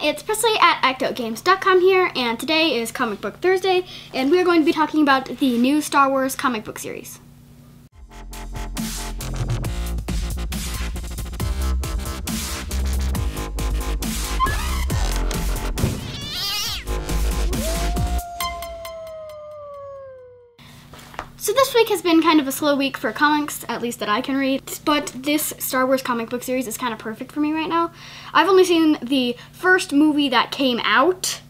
it's Presley at ActOutGames.com here, and today is Comic Book Thursday, and we are going to be talking about the new Star Wars comic book series. So this week has been kind of a slow week for comics, at least that I can read, but this Star Wars comic book series is kind of perfect for me right now. I've only seen the first movie that came out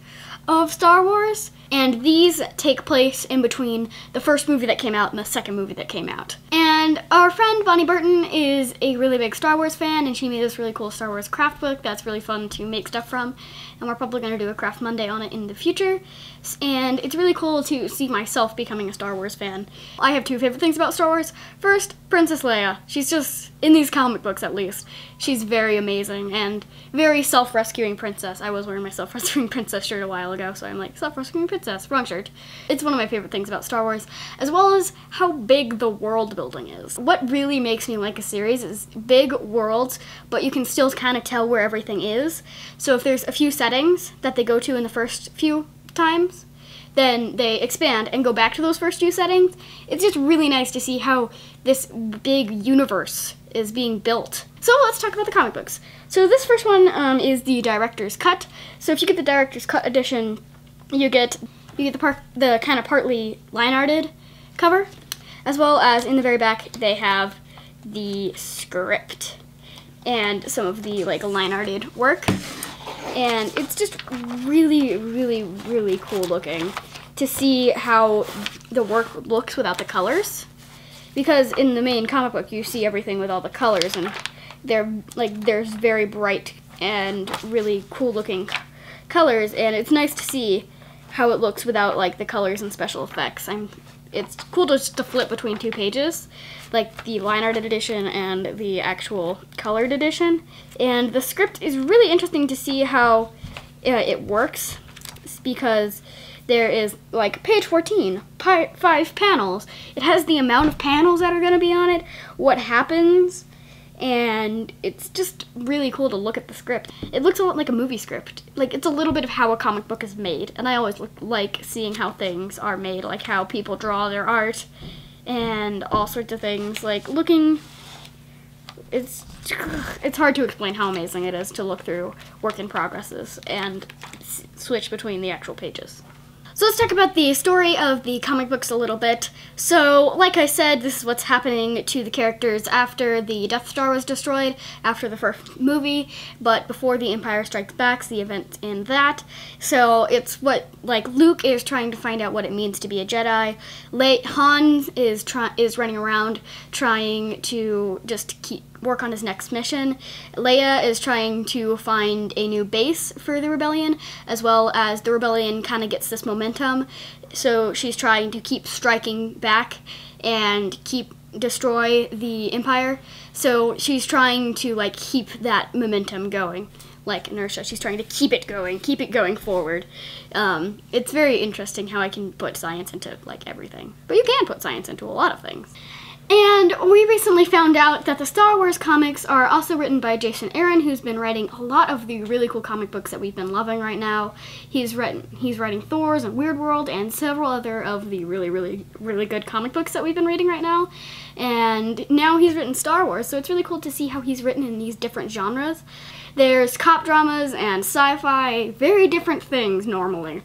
of Star Wars, and these take place in between the first movie that came out and the second movie that came out. And our friend Bonnie Burton is a really big Star Wars fan, and she made this really cool Star Wars craft book that's really fun to make stuff from, and we're probably going to do a Craft Monday on it in the future. And it's really cool to see myself becoming a Star Wars fan. I have two favorite things about Star Wars. First, Princess Leia. She's just, in these comic books at least, she's very amazing and very self-rescuing princess. I was wearing my self-rescuing princess shirt a while ago, so I'm like, self-rescuing princess, wrong shirt. It's one of my favorite things about Star Wars, as well as how big the world building is. What really makes me like a series is big worlds, but you can still kind of tell where everything is. So if there's a few settings that they go to in the first few times, then they expand and go back to those first few settings. It's just really nice to see how this big universe is being built. So let's talk about the comic books. So this first one is the director's cut. So if you get the director's cut edition, you get the kind of partly line-arted cover, as well as in the very back they have the script and some of the like line-arted work. And it's just really, really, really cool looking to see how the work looks without the colors. Because in the main comic book, you see everything with all the colors, and there's very bright and really cool looking colors, and it's nice to see how it looks without like the colors and special effects. It's cool just to flip between two pages, like the line-arted edition and the actual colored edition. And the script is really interesting to see how it works, because there is like page 14, 5 panels. It has the amount of panels that are going to be on it, what happens, and it's just really cool to look at the script. It looks a lot like a movie script. Like, it's a little bit of how a comic book is made, and I always like seeing how things are made, like how people draw their art and all sorts of things. Like, it's hard to explain how amazing it is to look through work in progresses and switch between the actual pages. So let's talk about the story of the comic books a little bit. So, like I said, this is what's happening to the characters after the Death Star was destroyed, after the first movie, but before the Empire Strikes Back, the event in that. So it's what, like, Luke is trying to find out what it means to be a Jedi. Han is running around trying to just work on his next mission. Leia is trying to find a new base for the rebellion, as well as the rebellion kind of gets this momentum, so she's trying to keep striking back and destroy the Empire. So she's trying to like keep that momentum going, like inertia. She's trying to keep it going forward. It's very interesting how I can put science into like everything, but you can put science into a lot of things. And we recently found out that the Star Wars comics are also written by Jason Aaron, who's been writing a lot of the really cool comic books that we've been loving right now. He's writing Thor's and Weird World and several other of the really, really, really good comic books that we've been reading right now. And now he's written Star Wars, so it's really cool to see how he's written in these different genres. There's cop dramas and sci-fi, very different things normally,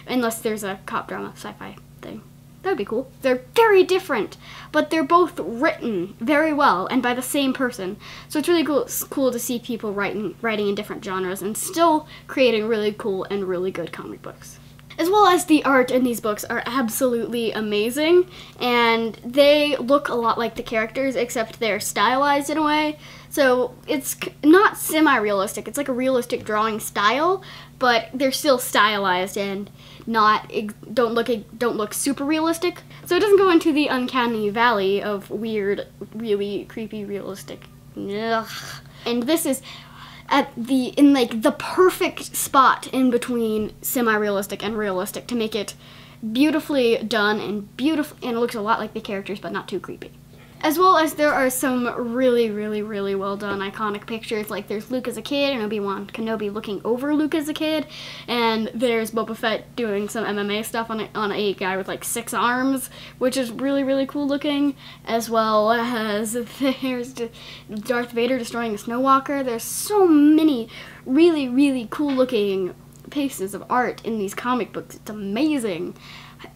unless there's a cop drama sci-fi thing. That would be cool. They're very different, but they're both written very well and by the same person. So it's really cool to see people writing in different genres and still creating really cool and really good comic books. As well as the art in these books are absolutely amazing, and they look a lot like the characters, except they're stylized in a way. So it's not semi-realistic, it's like a realistic drawing style, but they're still stylized and don't look super realistic. So it doesn't go into the uncanny valley of weird, really creepy realistic. Ugh. And this is in the perfect spot in between semi-realistic and realistic to make it beautifully done and it looks a lot like the characters but not too creepy. As well as there are some really, really, really well done iconic pictures. Like there's Luke as a kid and Obi-Wan Kenobi looking over Luke as a kid, and there's Boba Fett doing some MMA stuff on a guy with like 6 arms, which is really, really cool looking. As well as there's Darth Vader destroying the Snow Walker. There's so many really, really cool looking pieces of art in these comic books. It's amazing.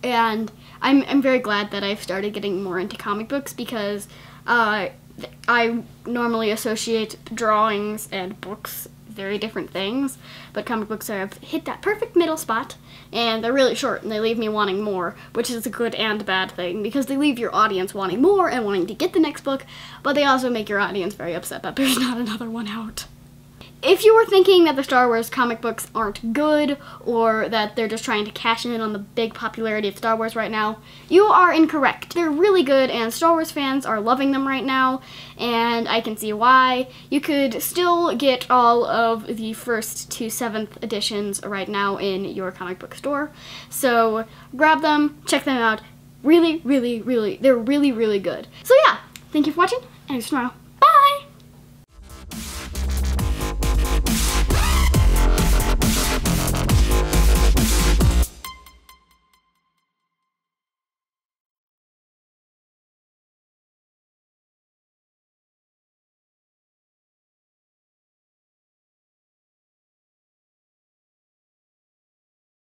And I'm very glad that I've started getting more into comic books, because I normally associate drawings and books very different things, but comic books have hit that perfect middle spot, and they're really short and they leave me wanting more, which is a good and bad thing, because they leave your audience wanting more and wanting to get the next book, but they also make your audience very upset that there's not another one out. If you were thinking that the Star Wars comic books aren't good, or that they're just trying to cash in on the big popularity of Star Wars right now, you are incorrect. They're really good, and Star Wars fans are loving them right now, and I can see why. You could still get all of the 1st to 7th editions right now in your comic book store. So grab them, check them out. Really, really, really, they're really, really good. So yeah, thank you for watching, and see you tomorrow.